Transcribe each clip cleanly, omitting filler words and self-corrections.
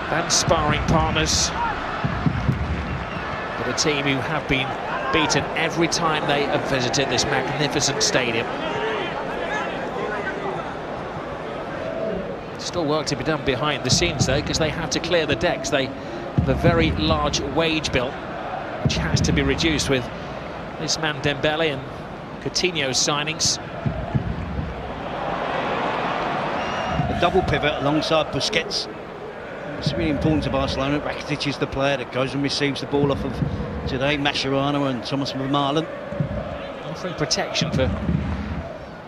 And sparring partners, but a team who have been beaten every time they have visited this magnificent stadium. Still work to be done behind the scenes though, because they have to clear the decks. They have a very large wage bill, which has to be reduced with this man Dembele and Coutinho's signings. A double pivot alongside Busquets. It's really important to Barcelona. Rakitic is the player that goes and receives the ball off of today. Mascherano and Thomas Vermaelen. Offering protection for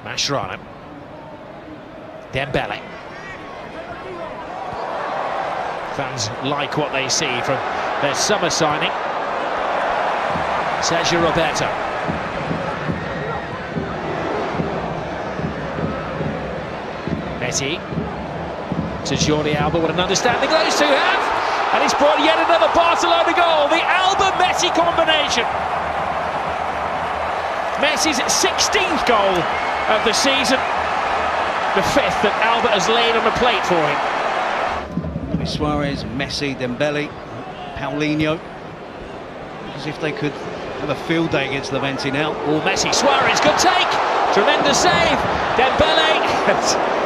Mascherano. Dembele. Fans like what they see from their summer signing. Sergio Roberto. Messi. To Jordi Alba, what an understanding those two have, and he's brought yet another Barcelona goal, the Alba-Messi combination. Messi's 16th goal of the season, the 5th that Alba has laid on the plate for him. Suarez, Messi, Dembele, Paulinho, as if they could have a field day against Levante now. Oh, Messi, Suarez, good take, tremendous save, Dembele.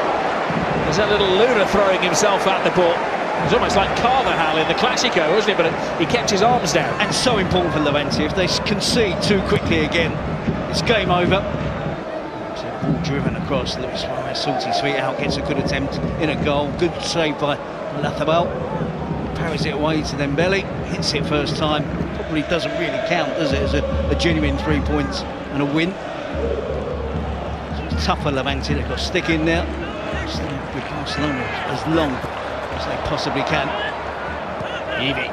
There's a little Luna throwing himself at the ball. It was almost like Carvajal in the Clasico, wasn't it? But he kept his arms down. And so important for Levante. If they concede too quickly again, it's game over. So ball driven across. Luis Suarez sorts his feet out, gets a good attempt in a goal. Good save by Latabal. Parries it away to Dembele. Hits it first time. Probably doesn't really count, does it, as a genuine 3 points and a win. It's tough for Levante. They've got to stick in there. With Barcelona as long as they possibly can. Evie.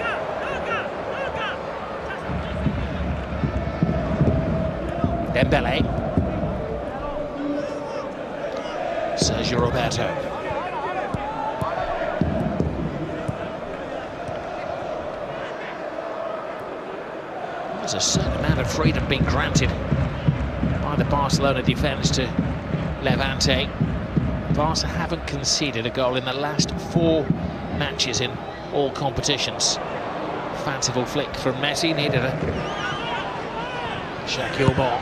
Dembele. Sergio Roberto. There's a certain amount of freedom being granted by the Barcelona defence to Levante. Barca haven't conceded a goal in the last 4 matches in all competitions. Fanciful flick from Messi, needed a Shaquille ball.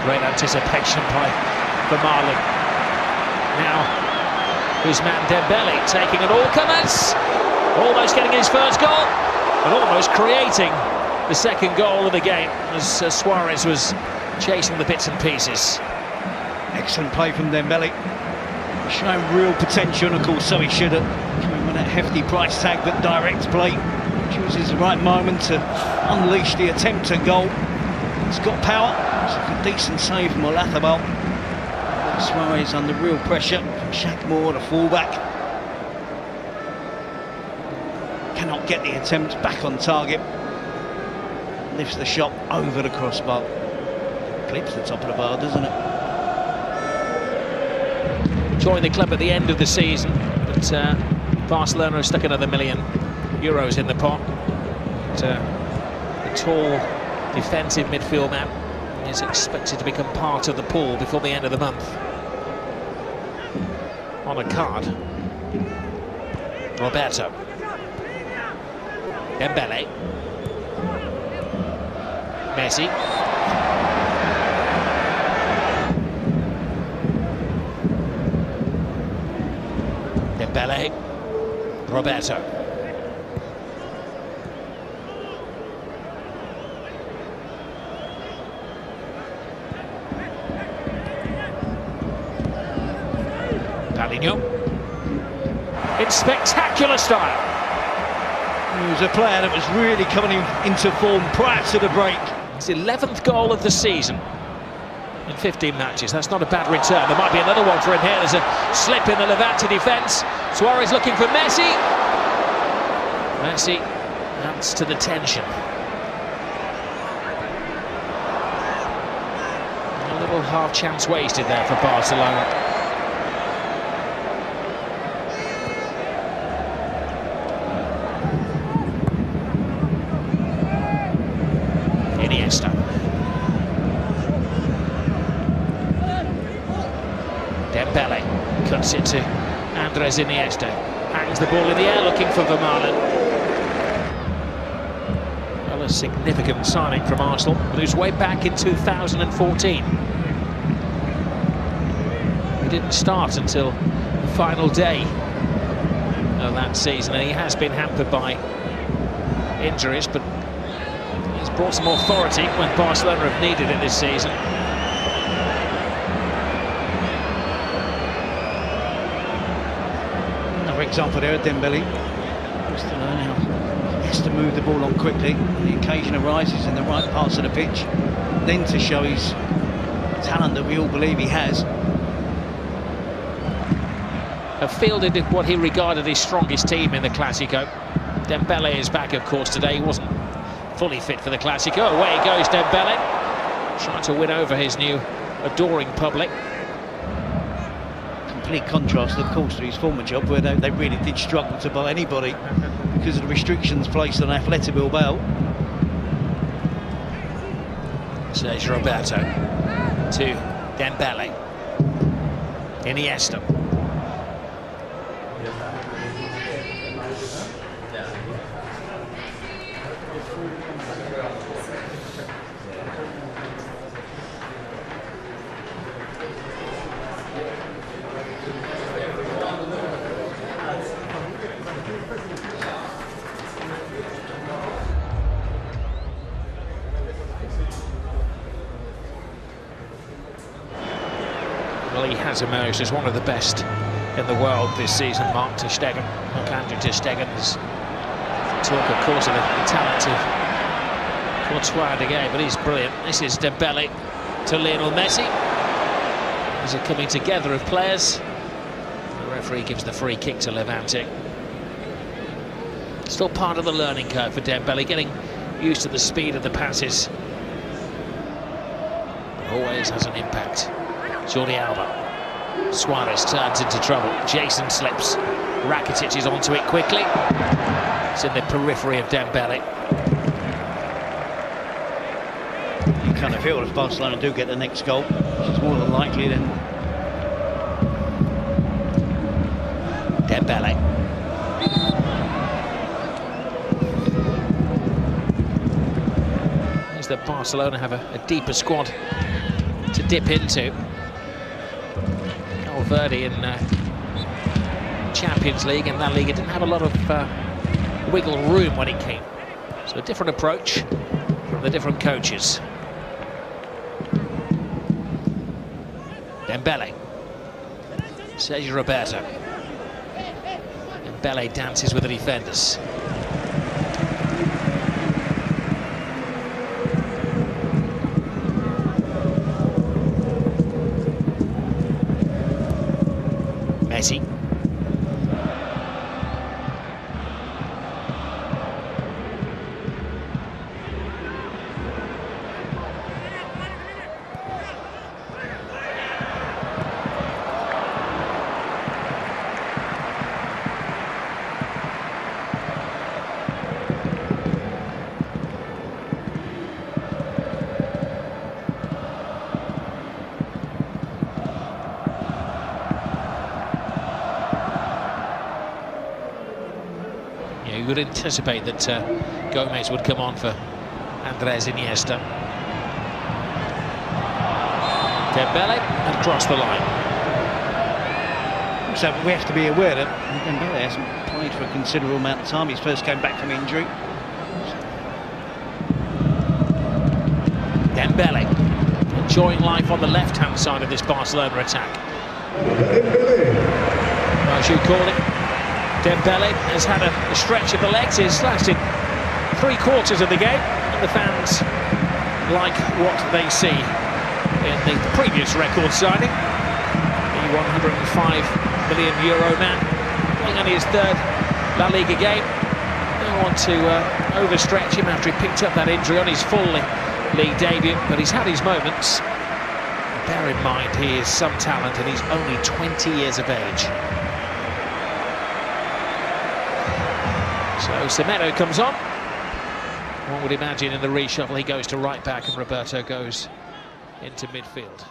Great anticipation by Vermaelen. Now Ousmane Dembele taking an all-comers, almost getting his first goal, and almost creating the second goal of the game as Suarez was chasing the bits and pieces. Excellent play from Dembele, showing real potential, and of course so he should have. Coming with that hefty price tag, but direct play, chooses the right moment to unleash the attempt at goal. He's got power. It's a decent save from Olathabal. Suarez under real pressure from Shaq Moore, the fullback. Cannot get the attempt back on target. Lifts the shot over the crossbar. Clips the top of the bar, doesn't it? Joined the club at the end of the season, but Barcelona have stuck another €1 million in the pot. But, the tall defensive midfield man is expected to become part of the pool before the end of the month. On a card, Roberto. Dembele. Messi. Dembele. Roberto. In spectacular style. He was a player that was really coming into form prior to the break. It's the 11th goal of the season in 15 matches. That's not a bad return. There might be another one for him here. There's a slip in the Levante defence. Suarez looking for Messi. Messi adds to the tension. A little half chance wasted there for Barcelona. Iniesta. Dembele cuts it to Andres Iniesta. Hangs the ball in the air looking for Vermaelen. Well, a significant signing from Arsenal, but who's way back in 2014. He didn't start until the final day of that season, and he has been hampered by injuries, but he's brought some authority when Barcelona have needed it this season. Another example there, Dembele. Just to learn how he has to move the ball on quickly. The occasion arises in the right parts of the pitch. Then to show his talent that we all believe he has. Have fielded what he regarded his strongest team in the Clásico. Dembele is back, of course, today. He wasn't fully fit for the Clásico. Away goes Dembele, trying to win over his new adoring public. Complete contrast, of course, to his former job, where they really did struggle to buy anybody because of the restrictions placed on Athletic Bilbao. Says Roberto to Dembele. Iniesta. Well, he has emerged as one of the best in the world this season. Mark ter Stegen, Marc-Andre ter Stegen, is talk, of course, of the talent of Courtois de Gea, but he's brilliant. This is Dembele to Lionel Messi. There's a coming together of players. The referee gives the free kick to Levante. Still part of the learning curve for Dembele, getting used to the speed of the passes. But always has an impact. Jordi Alba. Suarez turns into trouble. Jason slips. Rakitic is onto it quickly. It's in the periphery of Dembele. You kind of feel if Barcelona do get the next goal, which is more than likely, then Dembele. Means that Barcelona have a deeper squad to dip into. Valverde in Champions League and La Liga, didn't have a lot of wiggle room when it came. So a different approach from the different coaches. Dembele. Sergio Roberto. Dembele dances with the defenders. Messi. You would anticipate that Gomez would come on for Andres Iniesta. Dembele and cross the line. So we have to be aware that Dembele hasn't played for a considerable amount of time. He's first came back from injury. Dembele enjoying life on the left-hand side of this Barcelona attack. As you call it, Dembele has had a stretch of the legs. It's lasted 3/4 of the game, and the fans like what they see in the previous record signing. The €105 million man playing only his third La Liga game. Don't want to overstretch him after he picked up that injury on his full league debut, but he's had his moments. Bear in mind he is some talent and he's only 20 years of age. So Semedo comes on. One would imagine in the reshuffle he goes to right back and Roberto goes into midfield.